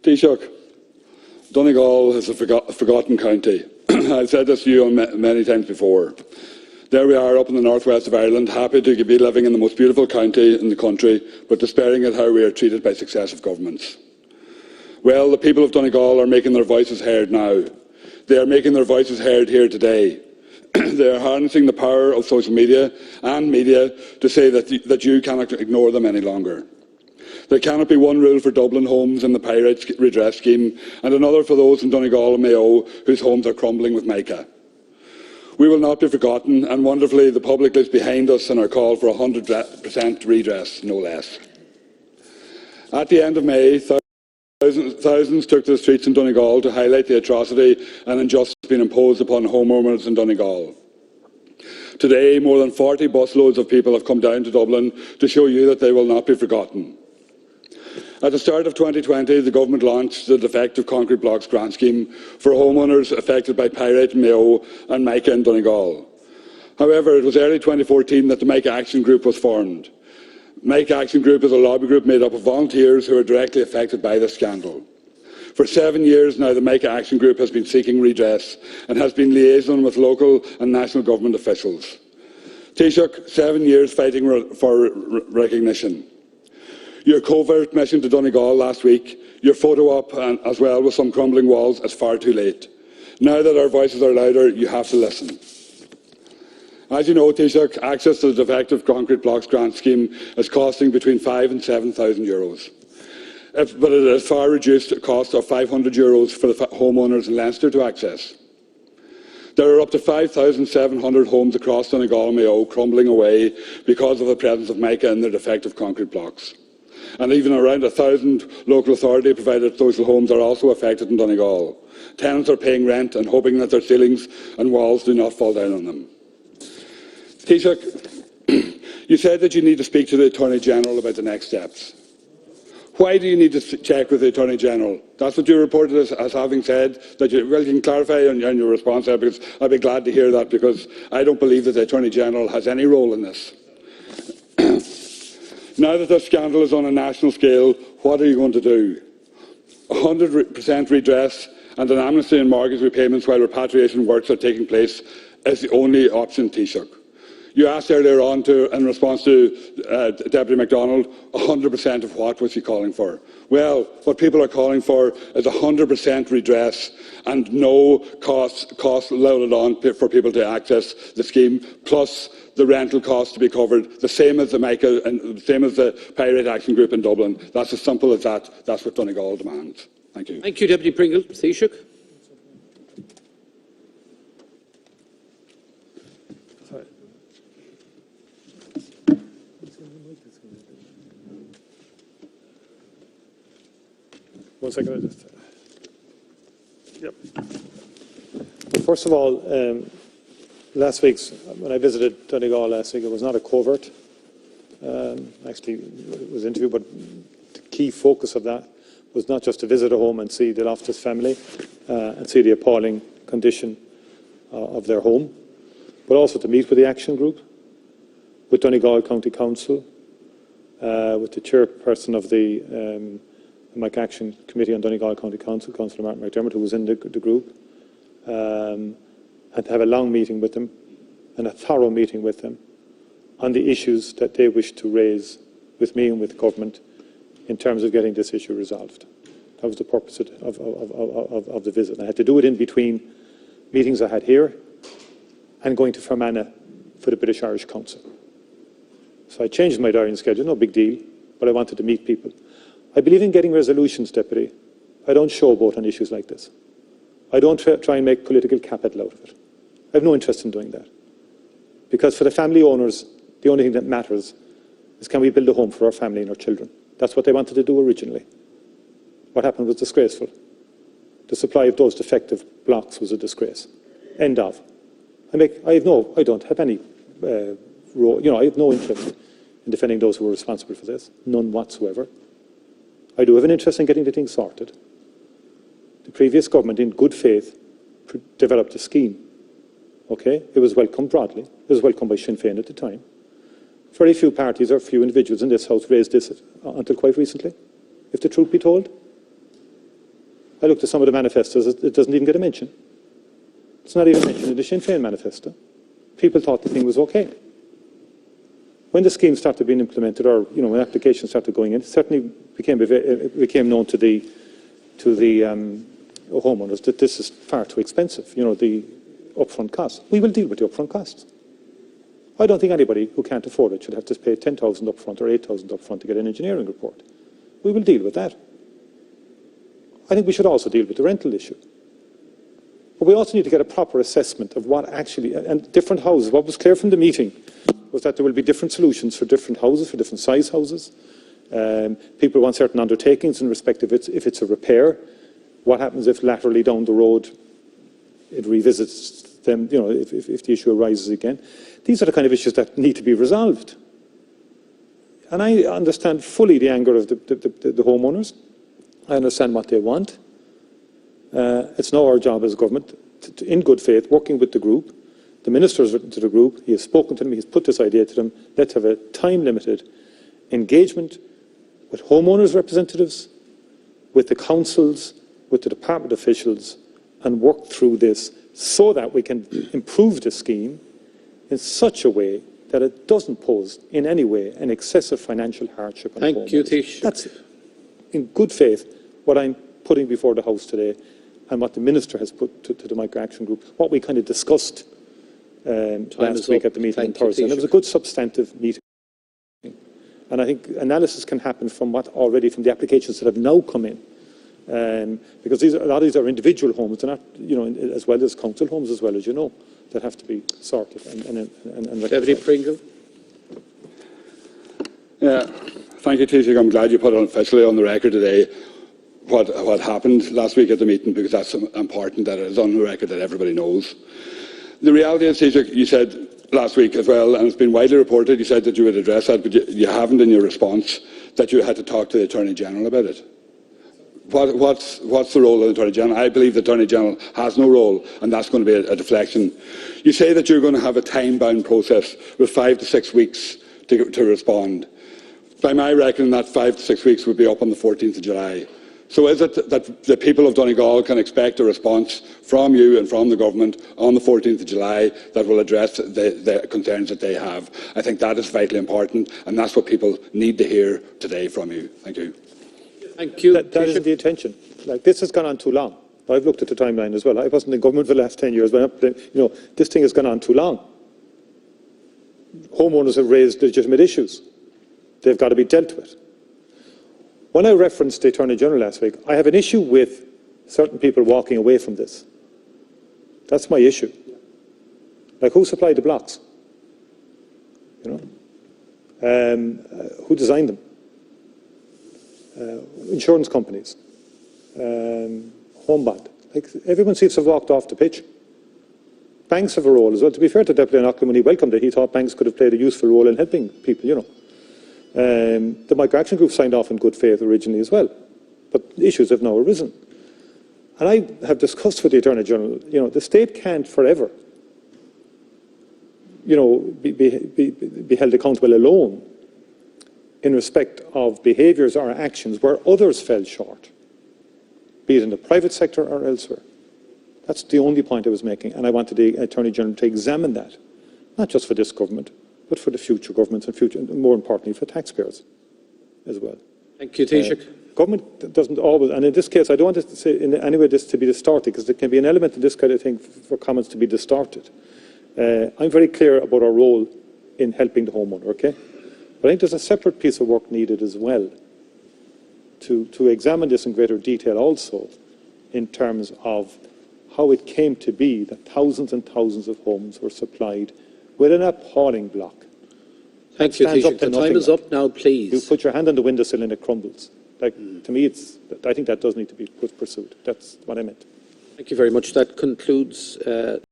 Taoiseach, Donegal is a forgotten county. I've said this to you many times before. There we are up in the northwest of Ireland, happy to be living in the most beautiful county in the country, but despairing at how we are treated by successive governments. Well, the people of Donegal are making their voices heard now. They are making their voices heard here today. They are harnessing the power of social media and media to say that you cannot ignore them any longer. There cannot be one rule for Dublin homes in the Pirates Redress scheme and another for those in Donegal and Mayo whose homes are crumbling with Mica. We will not be forgotten, and wonderfully the public is behind us in our call for 100% redress, no less. At the end of May, thousands took to the streets in Donegal to highlight the atrocity and injustice being imposed upon homeowners in Donegal. Today, more than 40 busloads of people have come down to Dublin to show you that they will not be forgotten. At the start of 2020, the government launched the Defective Concrete Blocks Grant Scheme for homeowners affected by Pyrite, Mayo and Mica in Donegal. However, it was early 2014 that the Mica Action Group was formed. Mica Action Group is a lobby group made up of volunteers who are directly affected by this scandal. For 7 years now, the Mica Action Group has been seeking redress and has been liaising with local and national government officials. Taoiseach, 7 years fighting for recognition. Your covert mission to Donegal last week, your photo op as well with some crumbling walls is far too late. Now that our voices are louder, you have to listen. As you know, Taoiseach, access to the Defective Concrete Blocks Grant Scheme is costing between €5,000 and €7,000. But it has far reduced the cost of €500 for the homeowners in Leinster to access. There are up to 5,700 homes across Donegal and Mayo crumbling away because of the presence of mica in their defective concrete blocks. And even around 1,000 local authority-provided social homes are also affected in Donegal. Tenants are paying rent and hoping that their ceilings and walls do not fall down on them. Taoiseach, you said that you need to speak to the Attorney-General about the next steps. Why do you need to check with the Attorney-General? That's what you reported as having said. That you can clarify on your response there, because I'd be glad to hear that, because I don't believe that the Attorney-General has any role in this. Now that this scandal is on a national scale, what are you going to do? 100% redress and an amnesty in mortgage repayments while repatriation works are taking place is the only option, Taoiseach. You asked earlier on, in response to Deputy MacDonald, 100% of what was he calling for? Well, what people are calling for is 100% redress and no costs loaded on for people to access the scheme, plus the rental costs to be covered, the same as the Mica and the same as the Pirate Action Group in Dublin. That's as simple as that. That's what Donegal demands. Thank you. Thank you, Deputy Pringle. Taoiseach. One second. Yep. First of all, last week's, when I visited Donegal last week, it was not a covert. Actually, it was interview, but the key focus of that was not just to visit a home and see the Loftus family and see the appalling condition of their home, but also to meet with the Action Group, with Donegal County Council, with the chairperson of the Mica Action Committee on Donegal County Council, Councillor Martin McDermott, who was in the group, and to have a long meeting with them and a thorough meeting with them on the issues that they wish to raise with me and with the government in terms of getting this issue resolved. That was the purpose of the visit. And I had to do it in between meetings I had here and going to Fermanagh for the British Irish Council. So I changed my diary schedule, no big deal, but I wanted to meet people. I believe in getting resolutions, Deputy. I don't showboat on issues like this. I don't try and make political capital out of it. I have no interest in doing that. Because for the family owners, the only thing that matters is, can we build a home for our family and our children? That's what they wanted to do originally. What happened was disgraceful. The supply of those defective blocks was a disgrace. End of. I don't have any role, I have no interest in defending those who were responsible for this. None whatsoever. I do have an interest in getting the thing sorted. The previous government, in good faith, developed a scheme. Okay? It was welcomed broadly. It was welcomed by Sinn Féin at the time. Very few parties or few individuals in this House raised this until quite recently, if the truth be told. I looked at some of the manifestos, it doesn't even get a mention. It's not even mentioned in the Sinn Féin manifesto. People thought the thing was okay. When the scheme started being implemented, or when applications started going in, it certainly became known to the homeowners that this is far too expensive. The upfront costs. We will deal with the upfront costs. I don't think anybody who can't afford it should have to pay 10,000 upfront or 8,000 upfront to get an engineering report. We will deal with that. I think we should also deal with the rental issue. But we also need to get a proper assessment of what actually, and different houses. What was clear from the meeting was that there will be different solutions for different houses, for different size houses. People want certain undertakings in respect of if it's a repair. What happens if laterally down the road it revisits them, if the issue arises again. These are the kind of issues that need to be resolved. And I understand fully the anger of the homeowners. I understand what they want. It's now our job as government, in good faith, working with the group. The minister has written to the group. He has spoken to them. He has put this idea to them. Let's have a time-limited engagement with homeowners' representatives, with the councils, with the department officials, and work through this so that we can improve the scheme in such a way that it doesn't pose in any way an excessive financial hardship on homeowners. Thank you, Taoiseach. That's, in good faith, what I'm putting before the House today and what the Minister has put to the Mica Action Group, what we kind of discussed last week at the meeting on Thursday. And it was a good substantive meeting. And I think analysis can happen from the applications that have now come in. Because a lot of these are individual homes, they're not, as well as council homes, as well as that have to be sorted and Deputy Pringle. Yeah, thank you, Taoiseach. I'm glad you put it officially on the record today what happened last week at the meeting, because that's important that it is on the record, that everybody knows. The reality is, Taoiseach, you said last week as well, and it's been widely reported, you said that you would address that, but you haven't in your response, that you had to talk to the Attorney-General about it. What's the role of the Attorney General? I believe the Attorney General has no role, and that's going to be a deflection. You say that you're going to have a time-bound process with 5 to 6 weeks to respond. By my reckoning, that 5 to 6 weeks would be up on the 14th of July. So is it that the people of Donegal can expect a response from you and from the government on the 14th of July that will address the concerns that they have? I think that is vitally important, and that's what people need to hear today from you. Thank you. Thank you. That isn't the intention. This has gone on too long. I've looked at the timeline as well. I wasn't in government for the last 10 years, but this thing has gone on too long. Homeowners have raised legitimate issues. They've got to be dealt with. When I referenced the Attorney General last week, I have an issue with certain people walking away from this. That's my issue. Who supplied the blocks? Who designed them? Insurance companies, home bond. Everyone seems to have walked off the pitch. Banks have a role as well. To be fair to Deputy O'Loughlin, when he welcomed it, he thought banks could have played a useful role in helping people, The Mica Action Group signed off in good faith originally as well, but issues have now arisen. And I have discussed with the Attorney General, the state can't forever, be held accountable alone in respect of behaviours or actions where others fell short, be it in the private sector or elsewhere. That's the only point I was making, and I wanted the Attorney General to examine that, not just for this government, but for the future governments and more importantly, for taxpayers as well. Thank you, Taoiseach. Government doesn't always, and in this case, I don't want to say in any way this to be distorted, because there can be an element in this kind of thing for comments to be distorted. I'm very clear about our role in helping the homeowner, okay? But I think there's a separate piece of work needed as well to examine this in greater detail also in terms of how it came to be that thousands and thousands of homes were supplied with an appalling block. Thank you, Taoiseach. The time is up now, please. You put your hand on the windowsill and it crumbles. To me, I think that does need to be pursued. That's what I meant. Thank you very much. That concludes